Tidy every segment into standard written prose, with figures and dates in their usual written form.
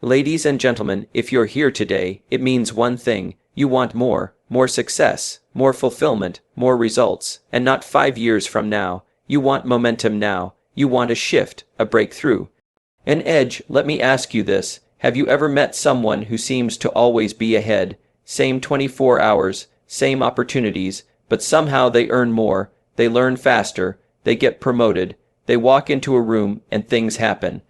Ladies and gentlemen, if you're here today, it means one thing. You want more success, more fulfillment, more results, and not 5 years from now. You want momentum now. You want a shift, a breakthrough. An edge. Let me ask you this. Have you ever met someone who seems to always be ahead? Same 24 hours, same opportunities, but somehow they earn more, they learn faster, they get promoted, they walk into a room and things happen.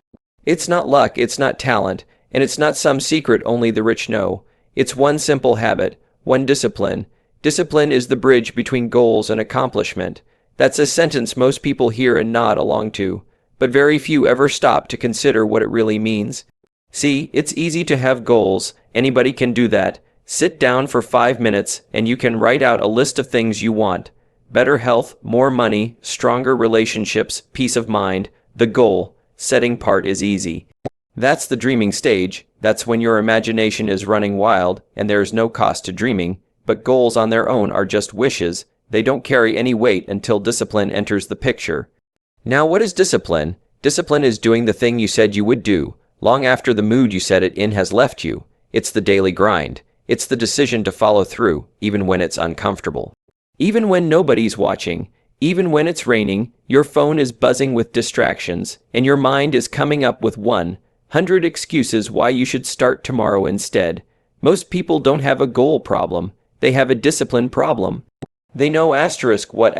It's not luck, it's not talent, and it's not some secret only the rich know. It's one simple habit, one discipline. Discipline is the bridge between goals and accomplishment. That's a sentence most people hear and nod along to, but very few ever stop to consider what it really means. See, it's easy to have goals. Anybody can do that. Sit down for 5 minutes and you can write out a list of things you want. Better health, more money, stronger relationships, peace of mind. The goal setting part is easy. That's the dreaming stage. That's when your imagination is running wild and there is no cost to dreaming. But goals on their own are just wishes. They don't carry any weight until discipline enters the picture. Now, what is discipline? Discipline is doing the thing you said you would do, long after the mood you set it in has left you. It's the daily grind. It's the decision to follow through, even when it's uncomfortable. Even when nobody's watching, even when it's raining, your phone is buzzing with distractions, and your mind is coming up with 100 excuses why you should start tomorrow instead. Most people don't have a goal problem. They have a discipline problem. They know what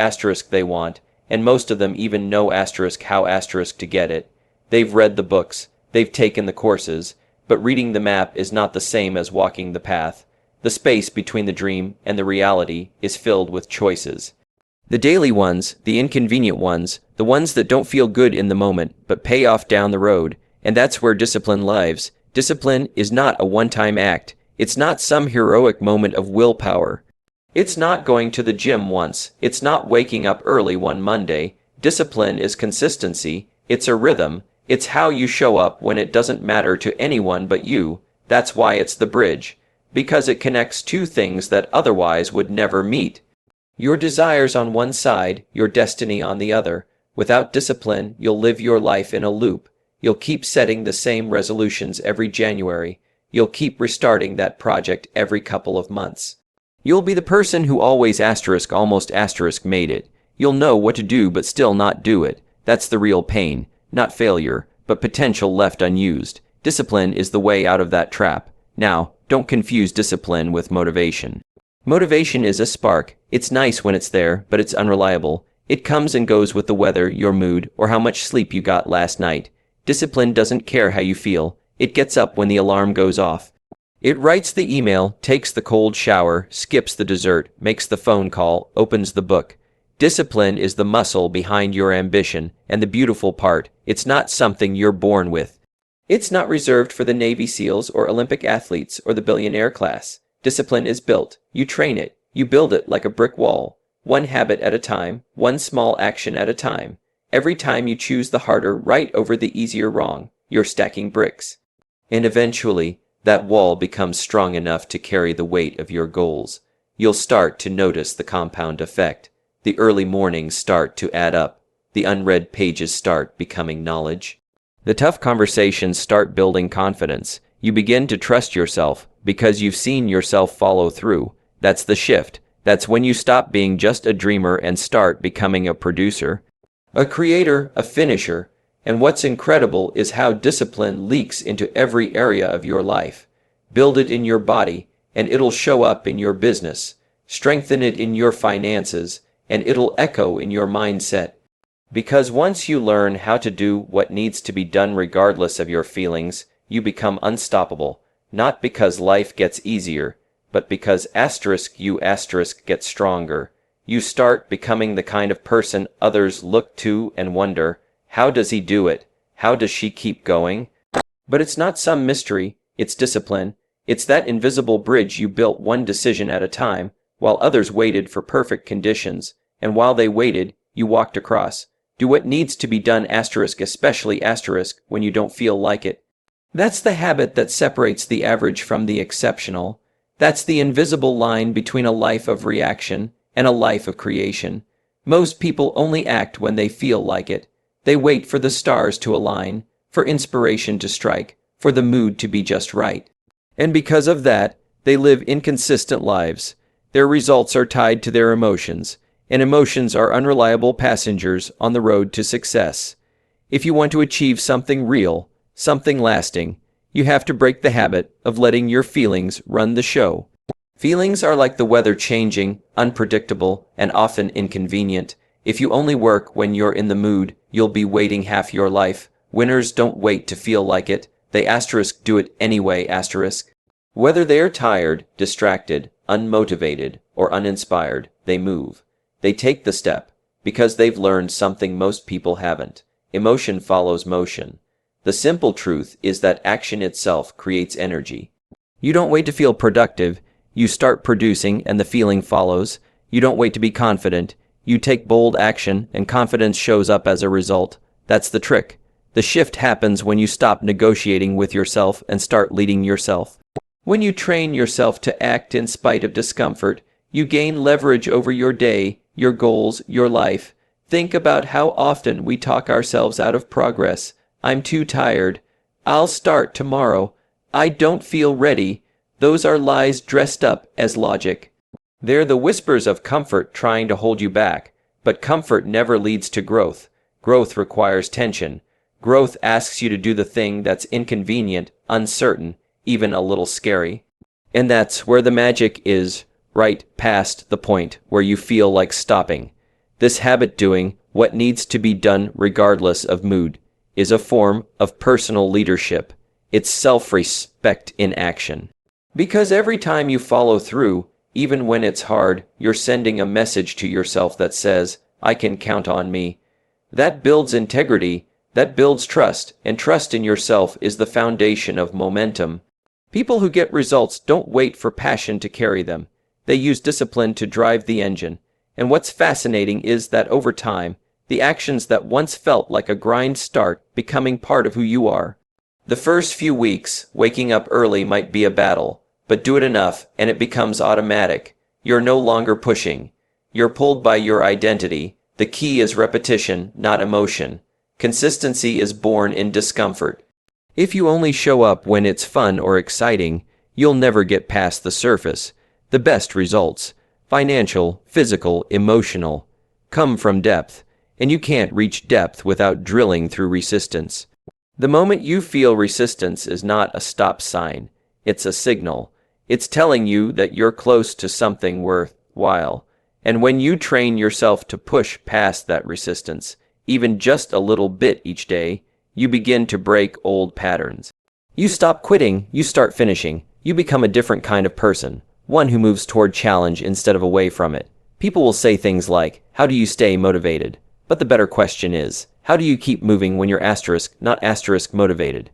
they want, and most of them even know how to get it. They've read the books, they've taken the courses, but reading the map is not the same as walking the path. The space between the dream and the reality is filled with choices. The daily ones, the inconvenient ones, the ones that don't feel good in the moment, but pay off down the road, and that's where discipline lives. Discipline is not a one-time act. It's not some heroic moment of willpower. It's not going to the gym once. It's not waking up early one Monday. Discipline is consistency. It's a rhythm. It's how you show up when it doesn't matter to anyone but you. That's why it's the bridge. Because it connects two things that otherwise would never meet. Your desires on one side, your destiny on the other. Without discipline, you'll live your life in a loop. You'll keep setting the same resolutions every January. You'll keep restarting that project every couple of months. You'll be the person who always almost made it. You'll know what to do but still not do it. That's the real pain. Not failure, but potential left unused. Discipline is the way out of that trap. Now, don't confuse discipline with motivation. Motivation is a spark. It's nice when it's there, but it's unreliable. It comes and goes with the weather, your mood, or how much sleep you got last night. Discipline doesn't care how you feel. It gets up when the alarm goes off. It writes the email, takes the cold shower, skips the dessert, makes the phone call, opens the book. Discipline is the muscle behind your ambition, and the beautiful part, it's not something you're born with. It's not reserved for the Navy SEALs or Olympic athletes or the billionaire class. Discipline is built. You train it. You build it like a brick wall. One habit at a time, one small action at a time. Every time you choose the harder right over the easier wrong, you're stacking bricks. And eventually, that wall becomes strong enough to carry the weight of your goals. You'll start to notice the compound effect. The early mornings start to add up. The unread pages start becoming knowledge. The tough conversations start building confidence. You begin to trust yourself because you've seen yourself follow through. That's the shift. That's when you stop being just a dreamer and start becoming a producer, a creator, a finisher. And what's incredible is how discipline leaks into every area of your life. Build it in your body, and it'll show up in your business. Strengthen it in your finances, and it'll echo in your mindset. Because once you learn how to do what needs to be done regardless of your feelings, you become unstoppable. Not because life gets easier, but because you get stronger. You start becoming the kind of person others look to and wonder, how does he do it? How does she keep going? But it's not some mystery, it's discipline. It's that invisible bridge you built one decision at a time, while others waited for perfect conditions, and while they waited, you walked across. Do what needs to be done especially when you don't feel like it. That's the habit that separates the average from the exceptional. That's the invisible line between a life of reaction and a life of creation. Most people only act when they feel like it. They wait for the stars to align, for inspiration to strike, for the mood to be just right. And because of that, they live inconsistent lives. Their results are tied to their emotions, and emotions are unreliable passengers on the road to success. If you want to achieve something real, something lasting, you have to break the habit of letting your feelings run the show. Feelings are like the weather, changing, unpredictable, and often inconvenient. If you only work when you're in the mood, you'll be waiting half your life. Winners don't wait to feel like it. They do it anyway. Whether they are tired, distracted, unmotivated, or uninspired, they move. They take the step because they've learned something most people haven't. Emotion follows motion. The simple truth is that action itself creates energy. You don't wait to feel productive. You start producing and the feeling follows. You don't wait to be confident. You take bold action and confidence shows up as a result. That's the trick. The shift happens when you stop negotiating with yourself and start leading yourself. When you train yourself to act in spite of discomfort, you gain leverage over your day, your goals, your life. Think about how often we talk ourselves out of progress. I'm too tired. I'll start tomorrow. I don't feel ready. Those are lies dressed up as logic. They're the whispers of comfort trying to hold you back, but comfort never leads to growth. Growth requires tension. Growth asks you to do the thing that's inconvenient, uncertain, even a little scary. And that's where the magic is, right past the point where you feel like stopping. This habit, doing what needs to be done regardless of mood, is a form of personal leadership. It's self-respect in action. Because every time you follow through, even when it's hard, you're sending a message to yourself that says, I can count on me. That builds integrity, that builds trust, and trust in yourself is the foundation of momentum. People who get results don't wait for passion to carry them. They use discipline to drive the engine. And what's fascinating is that over time, the actions that once felt like a grind start becoming part of who you are. The first few weeks, waking up early might be a battle, but do it enough and it becomes automatic. You're no longer pushing. You're pulled by your identity. The key is repetition, not emotion. Consistency is born in discomfort. If you only show up when it's fun or exciting, you'll never get past the surface. The best results, financial, physical, emotional, come from depth, and you can't reach depth without drilling through resistance. The moment you feel resistance is not a stop sign, it's a signal. It's telling you that you're close to something worthwhile. And when you train yourself to push past that resistance, even just a little bit each day, you begin to break old patterns. You stop quitting, you start finishing. You become a different kind of person, one who moves toward challenge instead of away from it. People will say things like, how do you stay motivated? But the better question is, how do you keep moving when you're not motivated?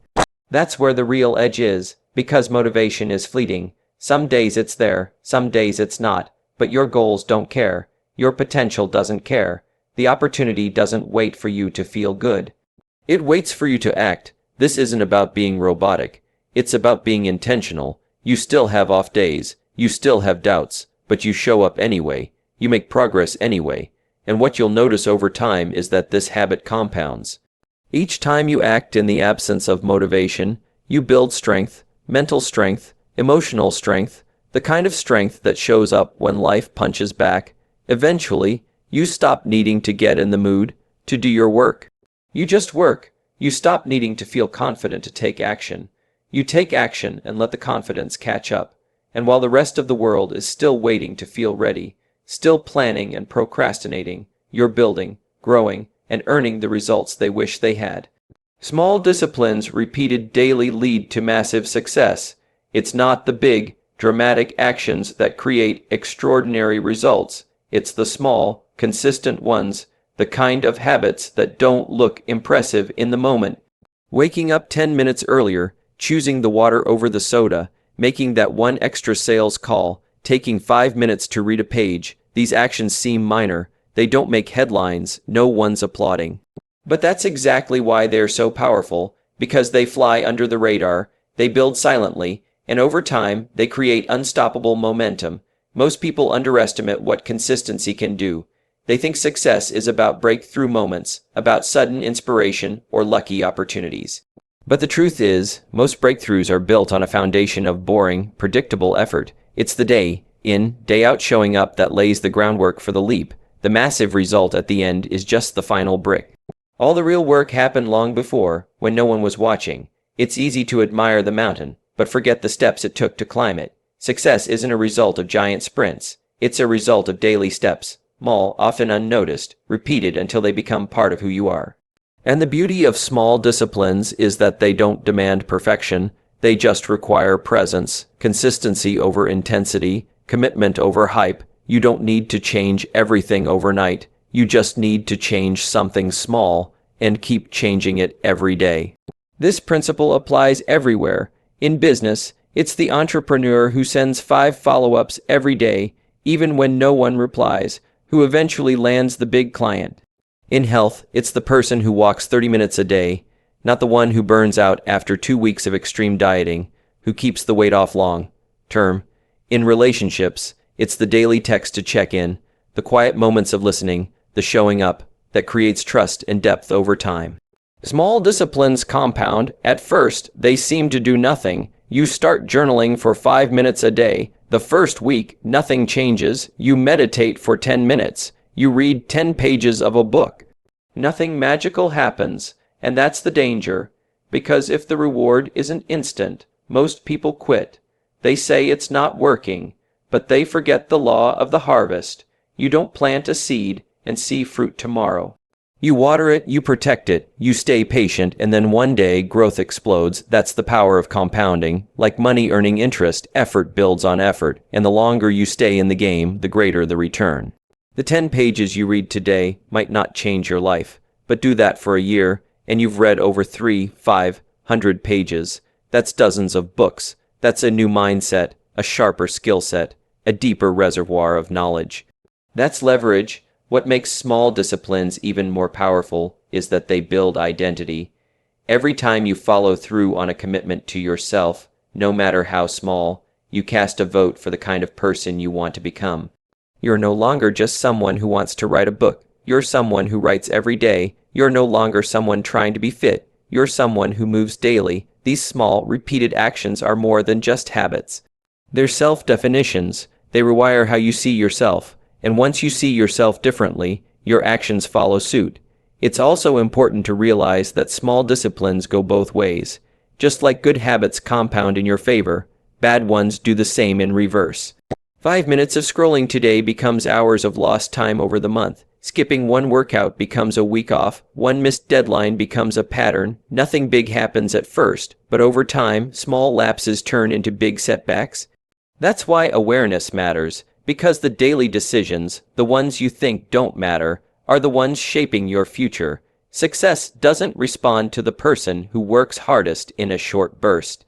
That's where the real edge is, because motivation is fleeting. Some days it's there, some days it's not, but your goals don't care. Your potential doesn't care. The opportunity doesn't wait for you to feel good. It waits for you to act. This isn't about being robotic. It's about being intentional. You still have off days. You still have doubts, but you show up anyway. You make progress anyway. And what you'll notice over time is that this habit compounds. Each time you act in the absence of motivation, you build strength, mental strength, emotional strength, the kind of strength that shows up when life punches back. Eventually, you stop needing to get in the mood to do your work. You just work. You stop needing to feel confident to take action. You take action and let the confidence catch up. And while the rest of the world is still waiting to feel ready, still planning and procrastinating, you're building, growing, and earning the results they wish they had. Small disciplines repeated daily lead to massive success. It's not the big, dramatic actions that create extraordinary results. It's the small, consistent ones, the kind of habits that don't look impressive in the moment. Waking up 10 minutes earlier, choosing the water over the soda, making that one extra sales call, taking 5 minutes to read a page. These actions seem minor. They don't make headlines. No one's applauding. But that's exactly why they're so powerful, because they fly under the radar, they build silently, and over time, they create unstoppable momentum. Most people underestimate what consistency can do. They think success is about breakthrough moments, about sudden inspiration or lucky opportunities. But the truth is, most breakthroughs are built on a foundation of boring, predictable effort. It's the day in, day out showing up that lays the groundwork for the leap. The massive result at the end is just the final brick. All the real work happened long before, when no one was watching. It's easy to admire the mountain, but forget the steps it took to climb it. Success isn't a result of giant sprints. It's a result of daily steps, small, often unnoticed, repeated until they become part of who you are. And the beauty of small disciplines is that they don't demand perfection. They just require presence, consistency over intensity, commitment over hype. You don't need to change everything overnight. You just need to change something small and keep changing it every day. This principle applies everywhere. In business, it's the entrepreneur who sends 5 follow-ups every day, even when no one replies, who eventually lands the big client. In health, it's the person who walks 30 minutes a day, not the one who burns out after 2 weeks of extreme dieting, who keeps the weight off long term. In relationships, it's the daily text to check in, the quiet moments of listening, the showing up, that creates trust and depth over time. Small disciplines compound. At first, they seem to do nothing. You start journaling for 5 minutes a day. The first week, nothing changes. You meditate for 10 minutes. You read 10 pages of a book. Nothing magical happens, and that's the danger, because if the reward isn't instant, most people quit. They say it's not working, but they forget the law of the harvest. You don't plant a seed and see fruit tomorrow. You water it, you protect it, you stay patient, and then one day growth explodes. That's the power of compounding. Like money earning interest, effort builds on effort, and the longer you stay in the game, the greater the return. The 10 pages you read today might not change your life, but do that for a year, and you've read over 500 pages. That's dozens of books. That's a new mindset, a sharper skill set, a deeper reservoir of knowledge. That's leverage. What makes small disciplines even more powerful is that they build identity. Every time you follow through on a commitment to yourself, no matter how small, you cast a vote for the kind of person you want to become. You're no longer just someone who wants to write a book. You're someone who writes every day. You're no longer someone trying to be fit. You're someone who moves daily. These small, repeated actions are more than just habits. They're self-definitions. They rewire how you see yourself. And once you see yourself differently, your actions follow suit. It's also important to realize that small disciplines go both ways. Just like good habits compound in your favor, bad ones do the same in reverse. 5 minutes of scrolling today becomes hours of lost time over the month. Skipping one workout becomes a week off. One missed deadline becomes a pattern. Nothing big happens at first, but over time, small lapses turn into big setbacks. That's why awareness matters, because the daily decisions, the ones you think don't matter, are the ones shaping your future. Success doesn't respond to the person who works hardest in a short burst.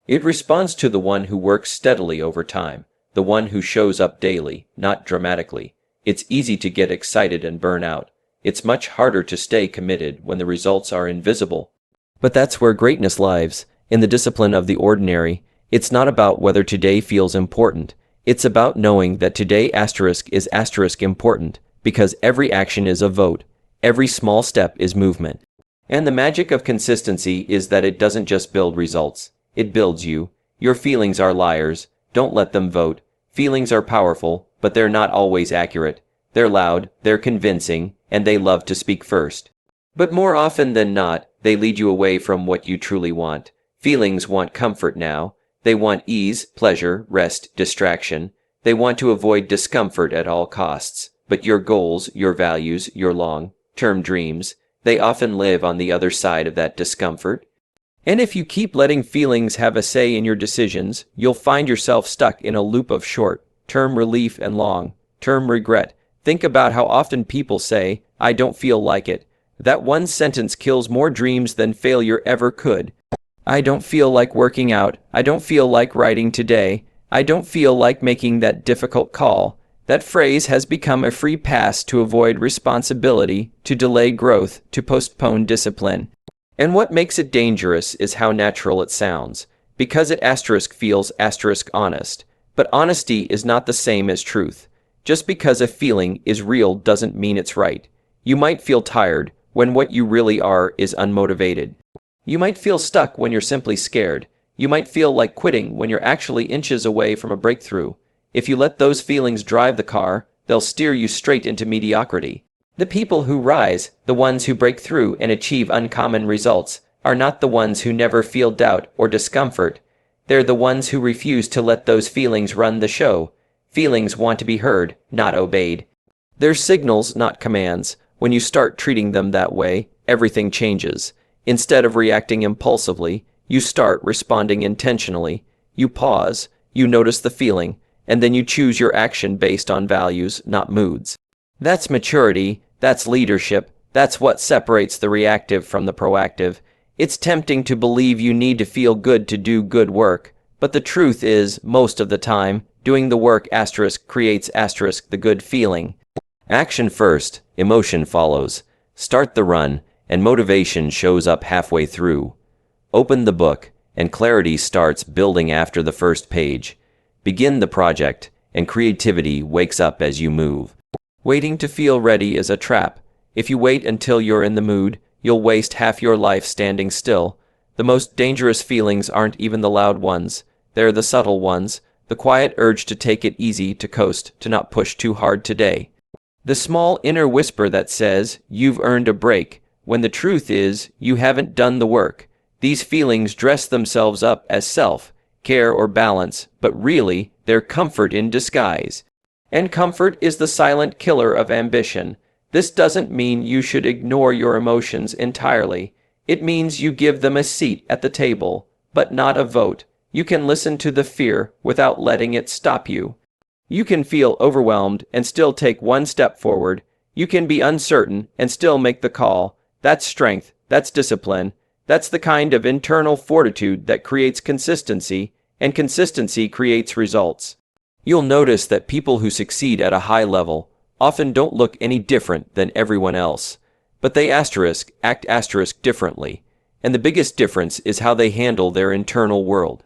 It responds to the one who works steadily over time. The one who shows up daily, not dramatically. It's easy to get excited and burn out. It's much harder to stay committed when the results are invisible. But that's where greatness lies, in the discipline of the ordinary. It's not about whether today feels important. It's about knowing that today is important, because every action is a vote. Every small step is movement. And the magic of consistency is that it doesn't just build results. It builds you. Your feelings are liars. Don't let them vote. Feelings are powerful, but they're not always accurate. They're loud, they're convincing, and they love to speak first. But more often than not, they lead you away from what you truly want. Feelings want comfort now. They want ease, pleasure, rest, distraction. They want to avoid discomfort at all costs. But your goals, your values, your long-term dreams, they often live on the other side of that discomfort. And if you keep letting feelings have a say in your decisions, you'll find yourself stuck in a loop of short-term relief and long-term regret. Think about how often people say, "I don't feel like it." That one sentence kills more dreams than failure ever could. I don't feel like working out. I don't feel like writing today. I don't feel like making that difficult call. That phrase has become a free pass to avoid responsibility, to delay growth, to postpone discipline. And what makes it dangerous is how natural it sounds, because it feels honest. But honesty is not the same as truth. Just because a feeling is real doesn't mean it's right. You might feel tired when what you really are is unmotivated. You might feel stuck when you're simply scared. You might feel like quitting when you're actually inches away from a breakthrough. If you let those feelings drive the car, they'll steer you straight into mediocrity. The people who rise, the ones who break through and achieve uncommon results, are not the ones who never feel doubt or discomfort. They're the ones who refuse to let those feelings run the show. Feelings want to be heard, not obeyed. They're signals, not commands. When you start treating them that way, everything changes. Instead of reacting impulsively, you start responding intentionally. You pause, you notice the feeling, and then you choose your action based on values, not moods. That's maturity, that's leadership, that's what separates the reactive from the proactive. It's tempting to believe you need to feel good to do good work, but the truth is, most of the time, doing the work creates the good feeling. Action first, emotion follows. Start the run, and motivation shows up halfway through. Open the book, and clarity starts building after the first page. Begin the project, and creativity wakes up as you move. Waiting to feel ready is a trap. If you wait until you're in the mood, you'll waste half your life standing still. The most dangerous feelings aren't even the loud ones. They're the subtle ones, the quiet urge to take it easy, to coast, to not push too hard today. The small inner whisper that says, you've earned a break, when the truth is, you haven't done the work. These feelings dress themselves up as self-care or balance, but really, they're comfort in disguise. And comfort is the silent killer of ambition. This doesn't mean you should ignore your emotions entirely. It means you give them a seat at the table, but not a vote. You can listen to the fear without letting it stop you. You can feel overwhelmed and still take one step forward. You can be uncertain and still make the call. That's strength, that's discipline. That's the kind of internal fortitude that creates consistency, and consistency creates results. You'll notice that people who succeed at a high level often don't look any different than everyone else, but they act differently, and the biggest difference is how they handle their internal world.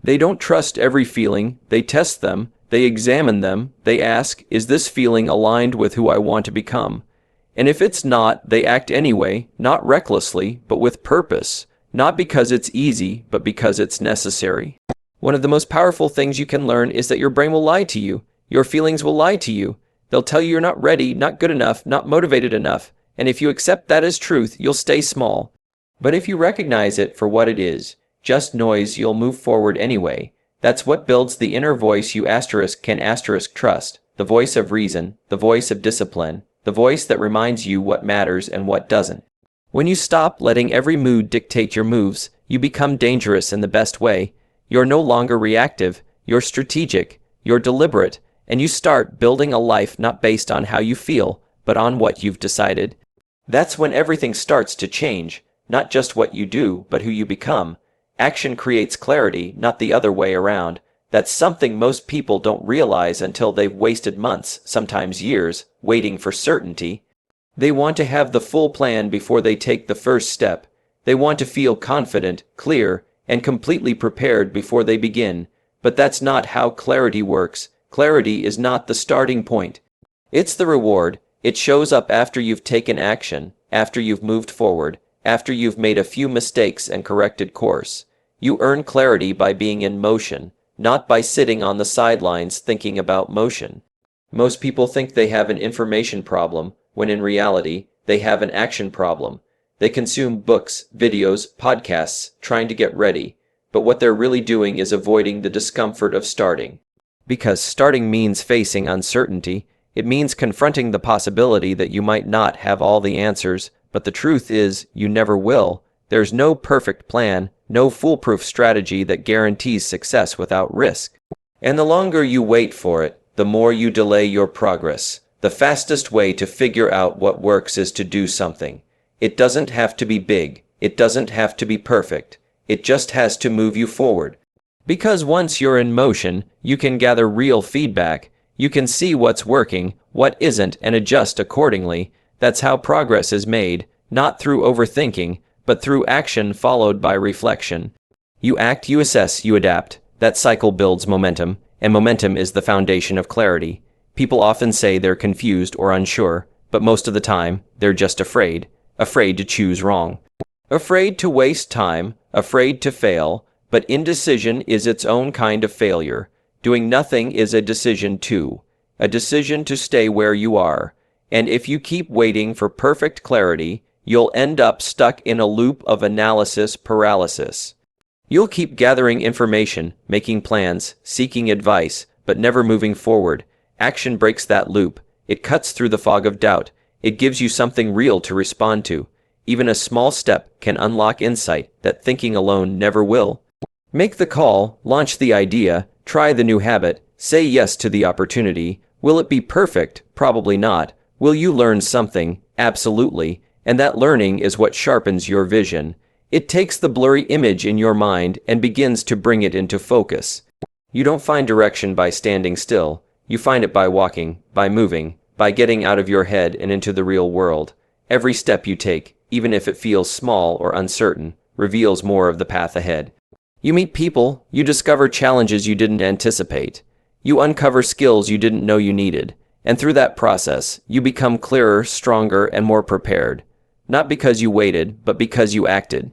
They don't trust every feeling, they test them, they examine them, they ask, is this feeling aligned with who I want to become? And if it's not, they act anyway, not recklessly, but with purpose, not because it's easy, but because it's necessary. One of the most powerful things you can learn is that your brain will lie to you. Your feelings will lie to you. They'll tell you you're not ready, not good enough, not motivated enough. And if you accept that as truth, you'll stay small. But if you recognize it for what it is, just noise, you'll move forward anyway. That's what builds the inner voice you can trust, the voice of reason, the voice of discipline, the voice that reminds you what matters and what doesn't. When you stop letting every mood dictate your moves, you become dangerous in the best way. You're no longer reactive, you're strategic, you're deliberate, and you start building a life not based on how you feel, but on what you've decided. That's when everything starts to change, not just what you do, but who you become. Action creates clarity, not the other way around. That's something most people don't realize until they've wasted months, sometimes years, waiting for certainty. They want to have the full plan before they take the first step. They want to feel confident, clear, and completely prepared before they begin. But that's not how clarity works. Clarity is not the starting point. It's the reward. It shows up after you've taken action, after you've moved forward, after you've made a few mistakes and corrected course. You earn clarity by being in motion, not by sitting on the sidelines thinking about motion. Most people think they have an information problem, when in reality, they have an action problem. They consume books, videos, podcasts, trying to get ready, but what they're really doing is avoiding the discomfort of starting. Because starting means facing uncertainty, it means confronting the possibility that you might not have all the answers, but the truth is, you never will. There's no perfect plan, no foolproof strategy that guarantees success without risk. And the longer you wait for it, the more you delay your progress. The fastest way to figure out what works is to do something. It doesn't have to be big. It doesn't have to be perfect. It just has to move you forward. Because once you're in motion, you can gather real feedback. You can see what's working, what isn't, and adjust accordingly. That's how progress is made, not through overthinking, but through action followed by reflection. You act, you assess, you adapt. That cycle builds momentum, and momentum is the foundation of clarity. People often say they're confused or unsure, but most of the time, they're just afraid to choose wrong. Afraid to waste time, afraid to fail, but indecision is its own kind of failure. Doing nothing is a decision too, a decision to stay where you are. And if you keep waiting for perfect clarity, you'll end up stuck in a loop of analysis paralysis. You'll keep gathering information, making plans, seeking advice, but never moving forward. Action breaks that loop. It cuts through the fog of doubt. It gives you something real to respond to. Even a small step can unlock insight that thinking alone never will. Make the call, launch the idea, try the new habit, say yes to the opportunity. Will it be perfect? Probably not. Will you learn something? Absolutely. And that learning is what sharpens your vision. It takes the blurry image in your mind and begins to bring it into focus. You don't find direction by standing still. You find it by walking, by moving, by getting out of your head and into the real world. Every step you take, even if it feels small or uncertain, reveals more of the path ahead. You meet people, you discover challenges you didn't anticipate. You uncover skills you didn't know you needed. And through that process, you become clearer, stronger, and more prepared. Not because you waited, but because you acted.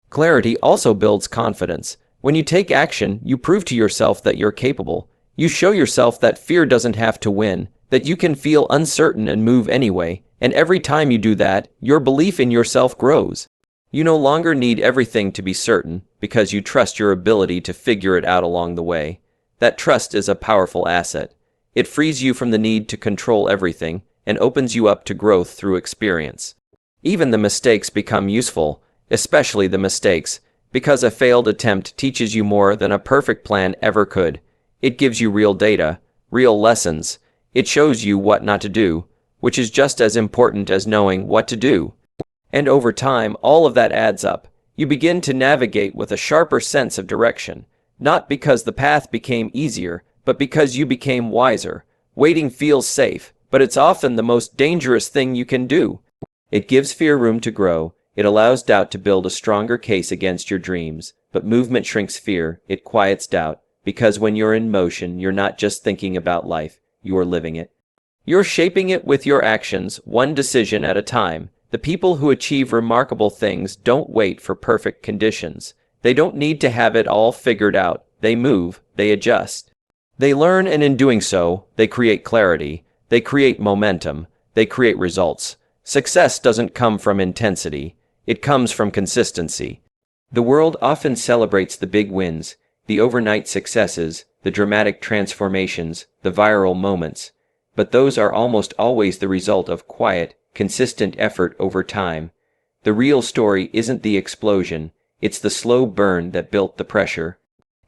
Clarity also builds confidence. When you take action, you prove to yourself that you're capable. You show yourself that fear doesn't have to win, that you can feel uncertain and move anyway. And every time you do that, your belief in yourself grows. You no longer need everything to be certain, because you trust your ability to figure it out along the way. That trust is a powerful asset. It frees you from the need to control everything, and opens you up to growth through experience. Even the mistakes become useful, especially the mistakes, because a failed attempt teaches you more than a perfect plan ever could. It gives you real data, real lessons. It shows you what not to do, which is just as important as knowing what to do. And over time, all of that adds up. You begin to navigate with a sharper sense of direction, not because the path became easier, but because you became wiser. Waiting feels safe, but it's often the most dangerous thing you can do. It gives fear room to grow. It allows doubt to build a stronger case against your dreams. But movement shrinks fear. It quiets doubt, because when you're in motion, you're not just thinking about life, you're living it. You're shaping it with your actions, one decision at a time. The people who achieve remarkable things don't wait for perfect conditions. They don't need to have it all figured out. They move, they adjust. They learn, and in doing so, they create clarity. They create momentum. They create results. Success doesn't come from intensity. It comes from consistency. The world often celebrates the big wins, the overnight successes, the dramatic transformations, the viral moments. But those are almost always the result of quiet, consistent effort over time. The real story isn't the explosion, it's the slow burn that built the pressure.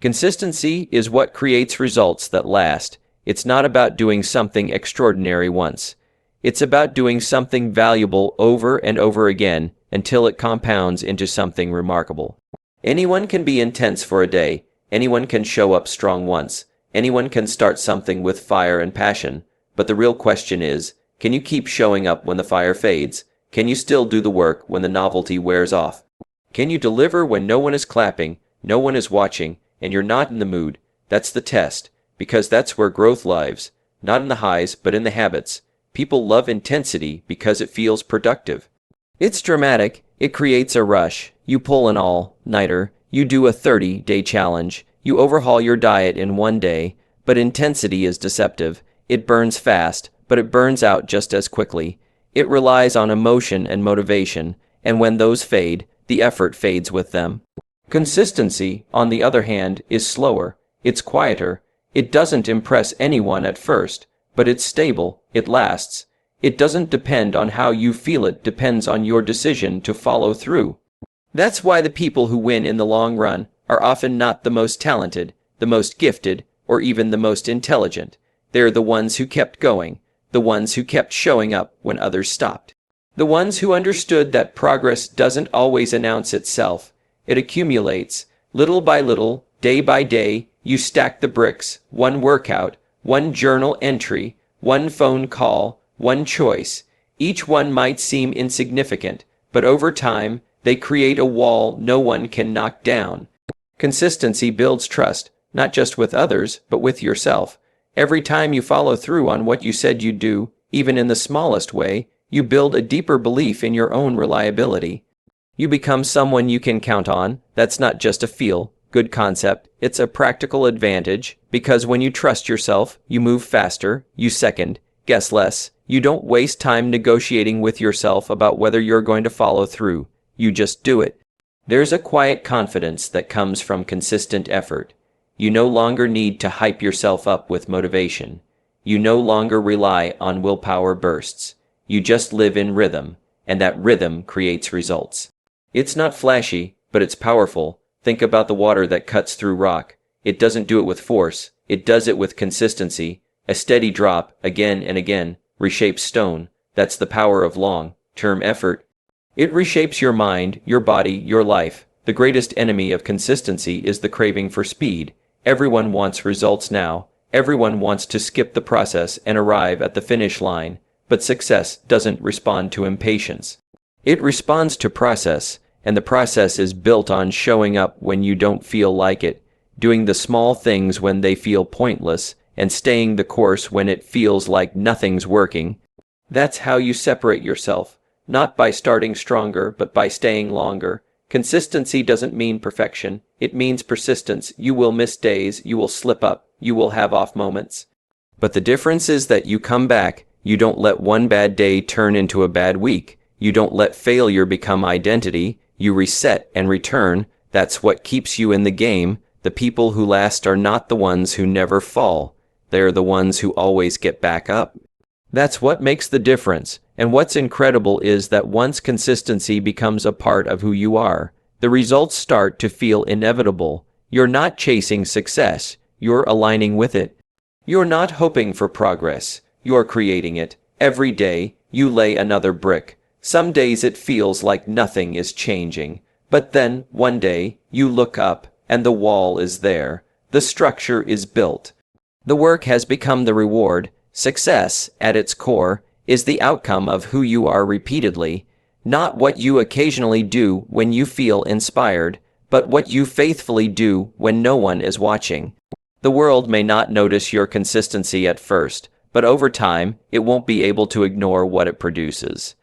Consistency is what creates results that last. It's not about doing something extraordinary once. It's about doing something valuable over and over again until it compounds into something remarkable. Anyone can be intense for a day. Anyone can show up strong once. Anyone can start something with fire and passion. But the real question is, can you keep showing up when the fire fades? Can you still do the work when the novelty wears off? Can you deliver when no one is clapping, no one is watching, and you're not in the mood? That's the test, because that's where growth lives. Not in the highs, but in the habits. People love intensity because it feels productive. It's dramatic. It creates a rush. You pull an all-nighter. You do a 30-day challenge. You overhaul your diet in one day. But intensity is deceptive. It burns fast, but it burns out just as quickly. It relies on emotion and motivation, and when those fade, the effort fades with them. Consistency, on the other hand, is slower. It's quieter. It doesn't impress anyone at first, but it's stable. It lasts. It doesn't depend on how you feel, it depends on your decision to follow through. That's why the people who win in the long run are often not the most talented, the most gifted, or even the most intelligent. They're the ones who kept going, the ones who kept showing up when others stopped. The ones who understood that progress doesn't always announce itself. It accumulates. Little by little, day by day, you stack the bricks. One workout, one journal entry, one phone call, one choice. Each one might seem insignificant, but over time, they create a wall no one can knock down. Consistency builds trust, not just with others, but with yourself. Every time you follow through on what you said you'd do, even in the smallest way, you build a deeper belief in your own reliability. You become someone you can count on. That's not just a feel-good concept, it's a practical advantage, because when you trust yourself, you move faster, you second-guess less, you don't waste time negotiating with yourself about whether you're going to follow through. You just do it. There's a quiet confidence that comes from consistent effort. You no longer need to hype yourself up with motivation. You no longer rely on willpower bursts. You just live in rhythm, and that rhythm creates results. It's not flashy, but it's powerful. Think about the water that cuts through rock. It doesn't do it with force. It does it with consistency. A steady drop, again and again, reshapes stone. That's the power of long-term effort. It reshapes your mind, your body, your life. The greatest enemy of consistency is the craving for speed. Everyone wants results now. Everyone wants to skip the process and arrive at the finish line. But success doesn't respond to impatience. It responds to process, and the process is built on showing up when you don't feel like it, doing the small things when they feel pointless, and staying the course when it feels like nothing's working. That's how you separate yourself. Not by starting stronger, but by staying longer. Consistency doesn't mean perfection. It means persistence. You will miss days, you will slip up, you will have off moments. But the difference is that you come back. You don't let one bad day turn into a bad week. You don't let failure become identity. You reset and return. That's what keeps you in the game. The people who last are not the ones who never fall. They're the ones who always get back up. That's what makes the difference. And what's incredible is that once consistency becomes a part of who you are, the results start to feel inevitable. You're not chasing success. You're aligning with it. You're not hoping for progress. You're creating it. Every day, you lay another brick. Some days it feels like nothing is changing. But then, one day, you look up, and the wall is there. The structure is built. The work has become the reward. Success, at its core, is the outcome of who you are repeatedly, not what you occasionally do when you feel inspired, but what you faithfully do when no one is watching. The world may not notice your consistency at first, but over time, it won't be able to ignore what it produces.